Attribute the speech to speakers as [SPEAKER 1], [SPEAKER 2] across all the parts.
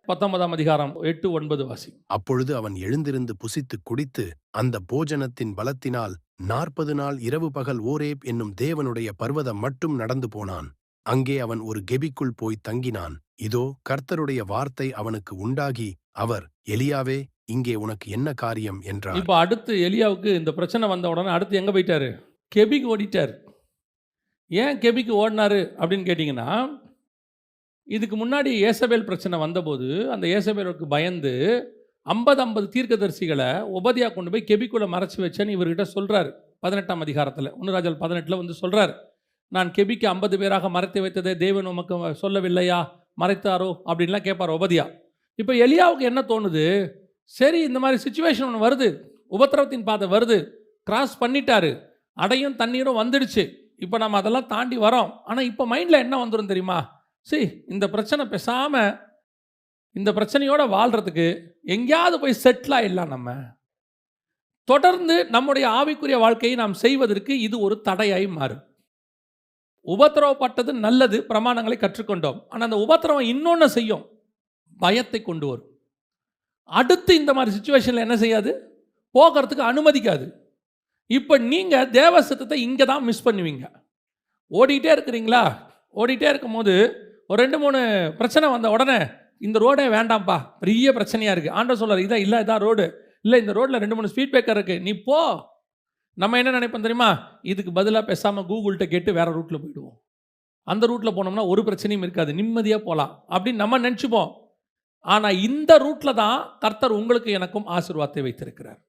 [SPEAKER 1] 19ஆம் அதிகாரம் 8, 9 வாசி.
[SPEAKER 2] அப்பொழுது அவன் எழுந்திருந்து புசித்துக் குடித்து அந்த போஜனத்தின் பலத்தினால் 40 நாள் இரவு பகல் ஓரேப் என்னும் தேவனுடைய பர்வதம் மட்டும் நடந்து போனான். அங்கே அவன் ஒரு கெபிக்குள் போய் தங்கினான். இதோ கர்த்தருடைய வார்த்தை அவனுக்கு உண்டாகி, அவர், எலியாவே, இங்கே உனக்கு என்ன காரியம் என்றார்.
[SPEAKER 1] இப்ப அடுத்து எலியாவுக்கு இந்த பிரச்சனை வந்த உடனே அடுத்து எங்க போயிட்டாரு? கெபிக்கு ஓடிட்டார். ஏன் கெபிக்கு ஓடினாரு அப்படின்னு கேட்டிங்கன்னா, இதுக்கு முன்னாடி ஏசபேல் பிரச்சனை வந்தபோது அந்த ஏசபேலுக்கு பயந்து 50 தீர்க்கதரிசிகளை ஒபதியா கொண்டு போய் கெபிக்குள்ள மறைச்சி வச்சேன்னு இவர்கிட்ட சொல்றாரு. 18ஆம் அதிகாரத்தில் 1 ராஜால் 18 வந்து சொல்றாரு, நான் கெபிக்கு 50 பேராக மறைத்து வைத்ததே தேவன் உமக்கு சொல்லவில்லையா, மறைத்தாரோ அப்படின்லாம் கேட்பார் ஒபதியா. இப்போ எலியாவுக்கு என்ன தோணுது, சரி இந்த மாதிரி சுச்சுவேஷன் ஒன்று வருது, உபத்திரவத்தின் பாதை வருது, கிராஸ் பண்ணிட்டாரு, அடையும் தண்ணீரும் வந்துடுச்சு, இப்போ நம்ம அதெல்லாம் தாண்டி வரோம். ஆனால் இப்போ மைண்டில் என்ன வந்துடும் தெரியுமா, சரி இந்த பிரச்சனை பேசாமல் இந்த பிரச்சனையோடு வாழ்கிறதுக்கு எங்கேயாவது போய் செட்டில் ஆகிடலாம். நம்ம தொடர்ந்து நம்முடைய ஆவிக்குரிய வாழ்க்கையை நாம் செய்வதற்கு இது ஒரு தடையாய் மாறும். உபத்திரவப்பட்டது நல்லது, பிரமாணங்களை கற்றுக்கொண்டோம். ஆனால் அந்த உபத்திரவம் இன்னொன்று செய்யும், பயத்தை கொண்டு வரும். அடுத்து இந்த மாதிரி சுச்சுவேஷனில் என்ன செய்யாது, போகிறதுக்கு அனுமதிக்காது. இப்போ நீங்கள் தேவ சித்தத்தை இங்கே தான் மிஸ் பண்ணுவீங்க. ஓடிட்டே இருக்கிறீங்களா, ஓடிட்டே இருக்கும்போது ஒரு 2-3 பிரச்சனை வந்த உடனே இந்த ரோடே வேண்டாம்ப்பா, பெரிய பிரச்சனையாக இருக்குது, ஆண்டவர் சொல்கிறார் இதான் இல்லை இதான் ரோடு, இல்லை இந்த ரோட்டில் 2-3 ஸ்பீட் பிரேக்கர் இருக்குது, நீ போ. நம்ம என்ன நினைப்போம் தெரியுமா, இதுக்கு பதிலாக பேசாமல் கூகுள்கிட்ட கேட்டு வேறு ரூட்டில் போயிடுவோம். அந்த ரூட்டில் போனோம்னா ஒரு பிரச்சனையும் இருக்காது, நிம்மதியாக போகலாம் அப்படின்னு நம்ம நினச்சிப்போம். ஆனால் இந்த ரூட்டில் தான் கர்த்தர் உங்களுக்கு எனக்கும் ஆசீர்வாதத்தை வைத்திருக்கிறார்.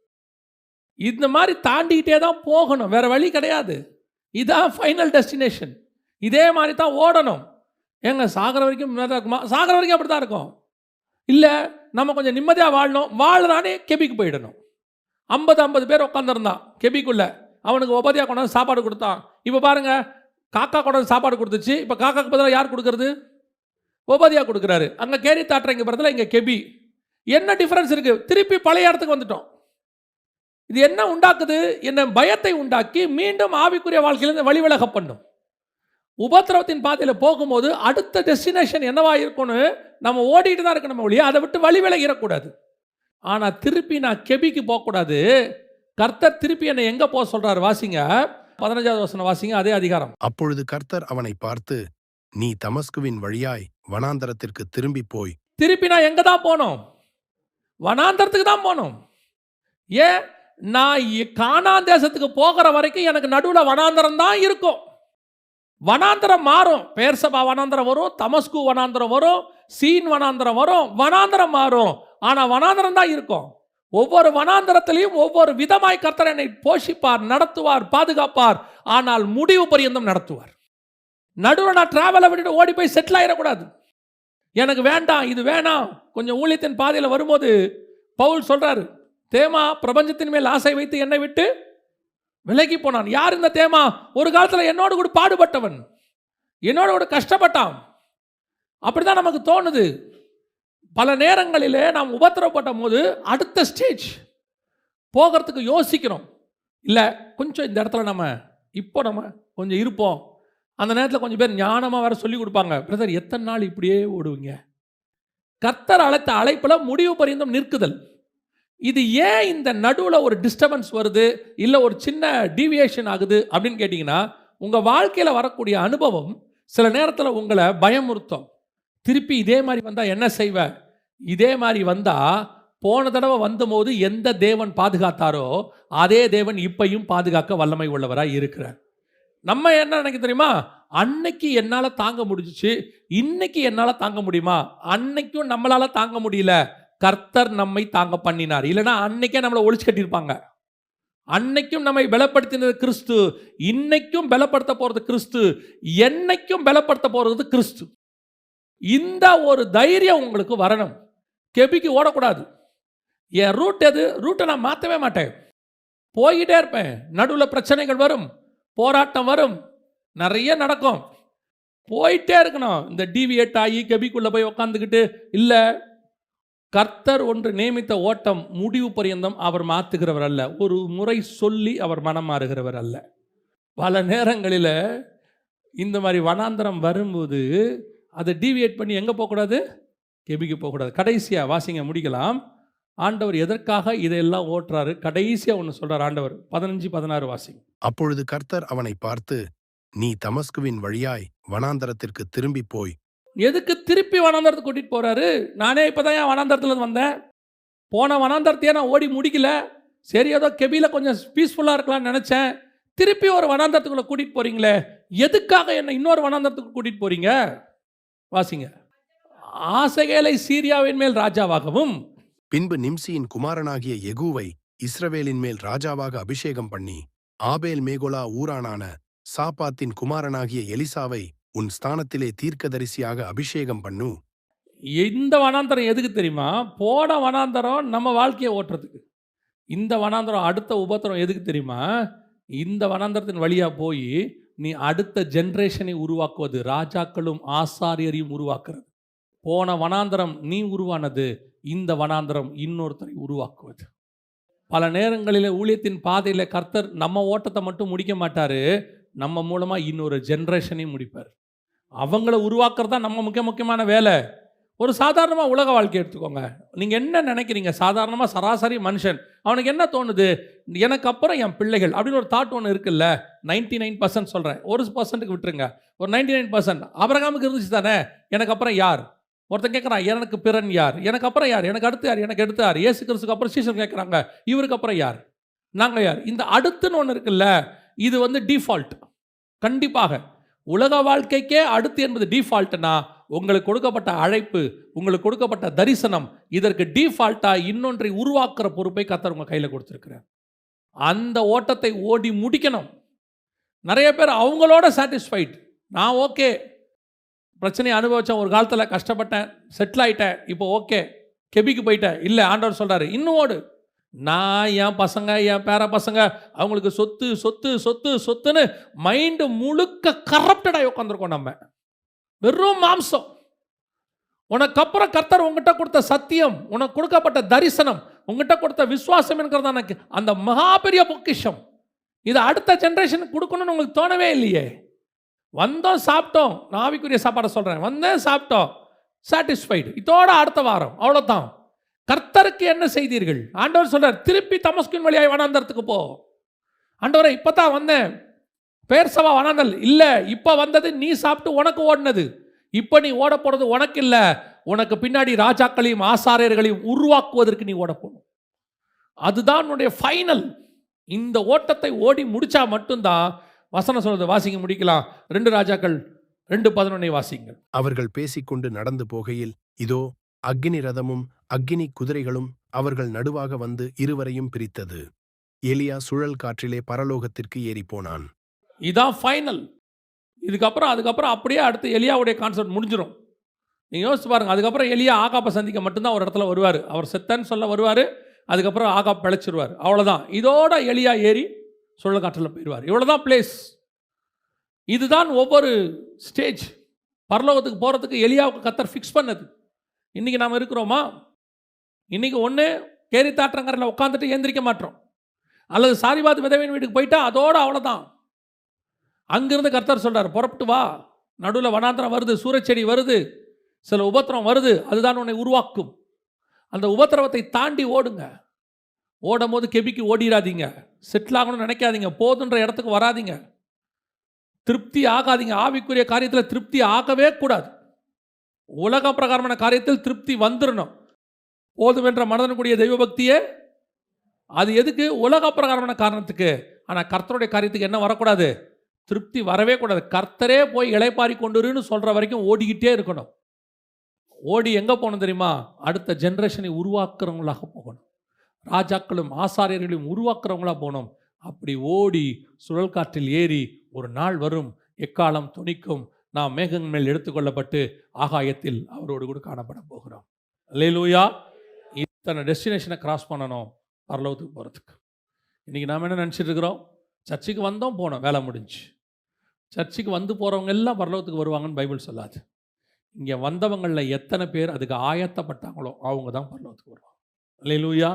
[SPEAKER 1] இந்த மாதிரி தாண்டிக்கிட்டே தான் போகணும், வேறு வழி கிடையாது. இதான் ஃபைனல் டெஸ்டினேஷன். இதே மாதிரி தான் ஓடணும். ஏங்க சாகிற வரைக்கும் இருக்குமா, சாகிற வரைக்கும் அப்படி தான் இருக்கும். இல்லை நம்ம கொஞ்சம் நிம்மதியாக வாழணும், வாழறானே கெபிக்கு போயிடணும். 50 பேர் உட்காந்துருந்தான் கெபிக்குள்ளே, அவனுக்கு ஒபதியா கொண்டாந்து சாப்பாடு கொடுத்தான். இப்போ பாருங்க, காக்கா கொண்டாந்து சாப்பாடு கொடுத்துச்சு, இப்போ காக்காக்கு பதிலாக யார் கொடுக்கறது, ஒபதியா கொடுக்குறாரு. அங்கே கேரி தாட்டுறங்க படத்தில் இங்கே கெபி. என்ன டிஃப்ரென்ஸ் இருக்குது, திருப்பி பழைய இடத்துக்கு வந்துட்டோம். இது என்ன உண்டாக்குது, என்ன பயத்தை உண்டாக்கி மீண்டும் ஆவிக்குரிய வாழ்க்கையிலேருந்து வழிவிலக பண்ணும். உபத்திரவத்தின் பாதையில் போகும்போது அடுத்த டெஸ்டினேஷன் என்னவா இருக்கும்னு நம்ம ஓடிட்டு தான் இருக்கணும் ஒழிய அதை விட்டு வழி விலகிடக்கூடாது. ஆனால் திருப்பி நான் கெபிக்கு போகக்கூடாது. கர்த்தர் திருப்பி என்னை எங்கே போக சொல்கிறார் வாசிங்க, 15வது வசனம் வாசிங்க, அதே அதிகாரம்.
[SPEAKER 2] அப்பொழுது கர்த்தர் அவனை பார்த்து, நீ தமஸ்குவின் வழியாய் வனாந்தரத்திற்கு திரும்பி போய்.
[SPEAKER 1] திருப்பி நான் எங்கே தான் போனோம், வனாந்தரத்துக்கு தான் போனோம். ஏன், நான் கானான் தேசத்துக்கு போகிற வரைக்கும் எனக்கு நடுவில் வனாந்தரம் தான் இருக்கும். வனாந்தரம் மாறும், பேர்சபா வனாந்தரம் வரும், தமஸ்கு வனாந்தரம் வரும், சீன் வனாந்தரம் வரும், வனாந்தரம் மாறும். ஆனால் வனாந்தரம் தான் இருக்கும். ஒவ்வொரு வனாந்தரத்திலையும் ஒவ்வொரு விதமாய் கர்த்தர் என்னை போஷிப்பார், நடத்துவார், பாதுகாப்பார். ஆனால் முடிவு பரியந்தம் நடத்துவார். நடுவில் நான் டிராவலை விட்டுட்டு ஓடி போய் செட்டில் ஆகிடக்கூடாது. எனக்கு வேண்டாம், இது வேணாம். கொஞ்சம் ஊழியத்தின் பாதையில் வரும்போது பவுல் சொல்றாரு, தேமா பிரபஞ்சத்தின் மேல் ஆசை வைத்து என்னை விட்டு விலகி போனான். யார் இந்த தேமா? ஒரு காலத்தில் என்னோடு கூட பாடுபட்டவன், என்னோட கூட கஷ்டப்பட்டான். அப்படிதான் நமக்கு தோணுது. பல நேரங்களிலே நாம் உபத்திரப்பட்ட போது அடுத்த ஸ்டேஜ் போகிறதுக்கு யோசிக்கிறோம். இல்லை கொஞ்சம் இந்த இடத்துல நம்ம கொஞ்சம் இருப்போம். அந்த நேரத்தில் கொஞ்சம் பேர் ஞானமாக வேற சொல்லி கொடுப்பாங்க, பிரதர் எத்தனை நாள் இப்படியே ஓடுவீங்க. கர்த்தர் அழைத்த அழைப்பில் முடிவு பரியந்தம் நிற்குதல். இது ஏன் இந்த நடுவில் ஒரு டிஸ்டர்பன்ஸ் வருது, இல்லை ஒரு சின்ன டீவியேஷன் ஆகுது அப்படின்னு கேட்டிங்கன்னா, உங்கள் வாழ்க்கையில் வரக்கூடிய அனுபவம் சில நேரத்தில் உங்களை பயமுறுத்தும். திருப்பி இதே மாதிரி வந்தால் என்ன செய்வ, இதே மாதிரி வந்தால் போன தடவை வந்தபோது எந்த தேவன் பாதுகாத்தாரோ அதே தேவன் இப்பையும் பாதுகாக்க வல்லமை உள்ளவராக இருக்கிறார். நம்ம என்ன நினைக்க தெரியுமா, அன்னைக்கு என்னால் தாங்க முடிஞ்சிச்சு, இன்னைக்கு என்னால் தாங்க முடியுமா? அன்னைக்கும் நம்மளால் தாங்க முடியல, கர்த்தர் நம்மை தாங்க பண்ணினார். இல்லைன்னா அன்னைக்கே நம்மளை ஒழிச்சு கட்டியிருப்பாங்க. அன்னைக்கும் நம்மை பலப்படுத்தினது கிறிஸ்து, இன்னைக்கும் பலப்படுத்த போகிறது கிறிஸ்து, என்னைக்கும் பலப்படுத்த போகிறது கிறிஸ்து. இந்த ஒரு தைரியம் உங்களுக்கு வரணும். கெபிக்கு ஓடக்கூடாது. என் ரூட் எது, ரூட்டை நான் மாற்றவே மாட்டேன், போய்கிட்டே இருப்பேன். நடுவில் பிரச்சனைகள் வரும், போராட்டம் வரும், நிறைய நடக்கும், போயிட்டே இருக்கணும். இந்த டிவியேட் ஆகி கெபிக்குள்ளே போய் உக்காந்துக்கிட்டு இல்லை. கர்த்தர் ஒன்று நியமித்த ஓட்டம் முடிவு பரியந்தம் அவர் மாற்றுகிறவர் அல்ல. ஒரு முறை சொல்லி அவர் மனம் மாறுகிறவர் அல்ல. பல நேரங்களில் இந்த மாதிரி வனாந்தரம் வரும்போது அதை டீவியேட் பண்ணி எங்கே போகக்கூடாது, கெபிக்கு போகக்கூடாது. கடைசியா வாசிங்க, முடிக்கலாம். ஆண்டவர் எதற்காக இதையெல்லாம் ஓட்டுறாரு? கடைசியா ஒன்று சொல்றார் ஆண்டவர். 15, 16 வாசிங்க.
[SPEAKER 2] அப்பொழுது கர்த்தர் அவனை பார்த்து, நீ தமஸ்குவின் வழியாய் வனாந்தரத்திற்கு திரும்பிப் போய்.
[SPEAKER 1] எதுக்கு திருப்பி வனாந்தரத்துக்கு கூட்டிட்டு போறாரு? நானே இப்பதான் என் வனாந்தரத்துல இருந்து வந்தேன். போன வனாந்தரத்தையே நான் ஓடி முடிக்கல. சரி, ஏதோ கெபில கொஞ்சம் பீஸ்ஃபுல்லா இருக்கலாம்னு நினைச்சேன். திருப்பி ஒரு வனாந்தரத்துக்குள்ள கூட்டிட்டு போறீங்களே, எதுக்காக என்ன இன்னொரு வனாந்தரத்துக்கு கூட்டிட்டு போறீங்க? வாசிங்க. ஆசகேலை சீரியாவின் மேல் ராஜாவாகவும்,
[SPEAKER 2] பின்பு நிம்சியின் குமாரனாகிய யெகூவை இஸ்ரவேலின் மேல் ராஜாவாக அபிஷேகம் பண்ணி, ஆபேல் மேகொலா ஊரானான சாப்பாத்தின் குமாரனாகிய எலிசாவை உன் ஸ்தானத்திலே தீர்க்கதரிசியாக அபிஷேகம் பண்ணு.
[SPEAKER 1] இந்த வனாந்தரம் எதுக்கு தெரியுமா? போன வனாந்தரம் நம்ம வாழ்க்கையை ஓட்டுறதுக்கு. இந்த வனாந்தரம், அடுத்த உபத்திரம் எதுக்கு தெரியுமா? இந்த வனாந்தரத்தின் வழியா போய் நீ அடுத்த ஜென்ரேஷனை உருவாக்குவது, ராஜாக்களும் ஆசாரியரையும் உருவாக்குறது. போன வனாந்தரம் நீ உருவானது, இந்த வனாந்தரம் இன்னொருத்தரை உருவாக்குவது. பல நேரங்களில் ஊழியத்தின் பாதையில் கர்த்தர் நம்ம ஓட்டத்தை மட்டும் முடிக்க மாட்டார், நம்ம மூலமாக இன்னொரு ஜென்ரேஷனையும் முடிப்பார். அவங்கள உருவாக்குறது தான் நம்ம முக்கியமான வேலை. ஒரு சாதாரணமாக உலக வாழ்க்கை எடுத்துக்கோங்க. நீங்கள் என்ன நினைக்கிறீங்க? சாதாரணமாக சராசரி மனுஷன், அவனுக்கு என்ன தோணுது? எனக்கு அப்புறம் என் பிள்ளைகள் அப்படின்னு ஒரு தாட் ஒன்று இருக்குல்ல. 99% சொல்கிறேன், 1%க்கு விட்டுருங்க. ஒரு 99% ஆபிரகாமுக்கு இருந்துச்சு தானே, எனக்கு அப்புறம் யார்? ஒருத்தன் கேட்குறான், எனக்கு பிறன் யார்? எனக்கு அப்புறம் யார்? எனக்கு அடுத்து யார்? எனக்கு அடுத்து யார்? இயேசு கிறிஸ்துக்கு அப்புறம் சீசன் கேட்குறாங்க, இவருக்கு அப்புறம் யார்? நாங்கள் யார்? இந்த அடுத்துன்னு ஒன்று இருக்குல்ல, இது வந்து டிஃபால்ட். கண்டிப்பாக உலக வாழ்க்கைக்கே அடுத்து என்பது டிஃபால்ட்னா, உங்களுக்கு கொடுக்கப்பட்ட அழைப்பு, உங்களுக்கு கொடுக்கப்பட்ட தரிசனம், இதற்கு டிஃபால்ட்டாக இன்னொன்றை உருவாக்குற பொறுப்பை கர்த்தர் உங்கள் கையில் கொடுத்துருக்கிறார். அந்த ஓட்டத்தை ஓடி முடிக்கணும். நிறைய பேர் அவங்களோட சாட்டிஸ்ஃபைட். நான் ஓகே, பிரச்சனையை அனுபவித்தேன், ஒரு காலத்தில் கஷ்டப்பட்டேன், செட்டில் ஆகிட்டேன், இப்போ ஓகே, கெபிக்கு போயிட்டேன். இல்லை, ஆண்டவர் சொல்கிறாரு இன்னும் ஓடு. நான் என் பசங்க, என் பேர பசங்க, அவங்களுக்கு சொத்து சொத்து சொத்து சொத்துன்னு மைண்டு முழுக்க கரப்டடாக உட்காந்துருக்கோம். நம்ம வெறும் மாம்சம். உனக்கு அப்புறம் கர்த்தர் உங்ககிட்ட கொடுத்த சத்தியம், உனக்கு கொடுக்கப்பட்ட தரிசனம், உங்ககிட்ட கொடுத்த விசுவாசம் என்கிறது எனக்கு அந்த மகா பெரிய பொக்கிஷம். இதை அடுத்த ஜென்ரேஷனுக்கு கொடுக்கணும்னு உங்களுக்கு தோணவே இல்லையே. வந்தோம், சாப்பிட்டோம். நான் ஆவிக்குரிய சாப்பாடை சொல்கிறேன். வந்தேன், சாப்பிட்டோம், சாட்டிஸ்ஃபைடு, இதோட அடுத்த வாரம் அவ்வளோதான். கர்த்தருக்கு என்ன செய்தீர்கள்? ஆண்டவர் சொல்றார், திருப்பி தமஸ்கின் வழியாய் வனாந்தரத்துக்கு போ. ஆண்டவரே, இப்போ தான் வந்தேன், பேர் சபா வனாந்தல் இல்லை, இப்போ வந்தது நீ சாப்பிட்டு உனக்கு ஓடினது. இப்போ நீ ஓட போகிறது உனக்கு இல்லை, உனக்கு பின்னாடி ராஜாக்களையும் ஆசாரியர்களையும் உருவாக்குவதற்கு நீ ஓட போகணும். அதுதான் உன்னுடைய ஃபைனல். இந்த ஓட்டத்தை ஓடி முடிச்சா மட்டும்தான் வசனம் சொல்றது. வாசிங்க, முடிக்கலாம். 2 ராஜாக்கள் 2:11 வாசிங்க.
[SPEAKER 2] அவர்கள் பேசிக்கொண்டு நடந்து போகையில், இதோ அக்கினி ரதமும் அக்கினி குதிரைகளும் அவர்கள் நடுவாக வந்து இருவரையும் பிரித்தது. எலியா சுழல் காற்றிலே பரலோகத்திற்கு ஏறி போனான்.
[SPEAKER 1] இதான் ஃபைனல். அதுக்கப்புறம் அப்படியே அடுத்து எலியாவுடைய கான்செப்ட் முடிஞ்சிடும். நீங்கள் யோசிச்சு பாருங்கள். அதுக்கப்புறம் எலியா ஆகாப்பை சந்திக்க மட்டும்தான் ஒரு இடத்துல வருவார். அவர் செத்தன்னு சொல்ல வருவார். அதுக்கப்புறம் ஆகாப் பிழைச்சிருவார். அவ்வளோதான். இதோட எலியா ஏறி சுழல் காற்றில் போயிடுவார். இவ்வளோதான் பிளேஸ். இதுதான் ஒவ்வொரு ஸ்டேஜ். பரலோகத்துக்கு போகிறதுக்கு எலியாவுக்கு கர்த்தர் ஃபிக்ஸ் பண்ணது. இன்றைக்கி நாம் இருக்கிறோமா? இன்றைக்கி ஒன்று கேரி தாற்றங்கரையில் உட்காந்துட்டு ஏந்திரிக்க மாட்டோம், அல்லது சாரிபாத் விதவையின் வீட்டுக்கு போயிட்டா அதோட அவ்வளோதான். அங்கிருந்து கர்த்தர் சொல்கிறார், புறப்பட்டு வா, நடுவில் வனாந்தரம் வருது, சூரச்செடி வருது, சில உபத்திரம் வருது, அதுதான் உன்னை உருவாக்கும். அந்த உபத்திரவத்தை தாண்டி ஓடுங்க. ஓடும் போது கெபிக்கு ஓடிடாதீங்க, செட்டில் ஆகணும்னு நினைக்காதீங்க, போதுன்ற இடத்துக்கு வராதிங்க, திருப்தி ஆகாதீங்க. ஆவிக்குரிய காரியத்தில் திருப்தி ஆகவே கூடாது. உலக பிரகாரமான காரியத்தில் திருப்தி வந்துடணும். போதும் என்ற மனதனுக்குரிய தெய்வ பக்தியே அது எதுக்கு? உலக பிரகாரமான காரணத்துக்கு. ஆனால் கர்த்தருடைய காரியத்துக்கு என்ன வரக்கூடாது? திருப்தி வரவே கூடாது. கர்த்தரே போய் இளைப்பாரி கொண்டுருன்னு சொல்கிற வரைக்கும் ஓடிக்கிட்டே இருக்கணும். ஓடி எங்கே போகணும் தெரியுமா? அடுத்த ஜென்ரேஷனை உருவாக்குறவங்களாக போகணும். ராஜாக்களும் ஆசாரியர்களையும் உருவாக்குறவங்களாக போகணும். அப்படி ஓடி சுழல் காற்றில் ஏறி ஒரு நாள் வரும், எக்காலம் துணிக்கும், நாம் மேகங்கள் மேல் எடுத்துக்கொள்ளப்பட்டு ஆகாயத்தில் அவரோடு கூட காணப்பட போகிறோம். அல்லேலூயா. இத்தனை டெஸ்டினேஷனை கிராஸ் பண்ணணும் பரலோகத்துக்கு போகிறதுக்கு. இன்றைக்கி நாம் என்ன நினச்சிட்டு இருக்கிறோம்? சர்ச்சுக்கு வந்தோம், போனோம், வேலை முடிஞ்சு. சர்ச்சுக்கு வந்து போகிறவங்க எல்லாம் பரலோகத்துக்கு வருவாங்கன்னு பைபிள் சொல்லாது. இங்கே வந்தவங்களில் எத்தனை பேர் அதுக்கு ஆயத்தப்பட்டாங்களோ அவங்க தான் பரலோகத்துக்கு வருவாங்க. அல்லேலூயா.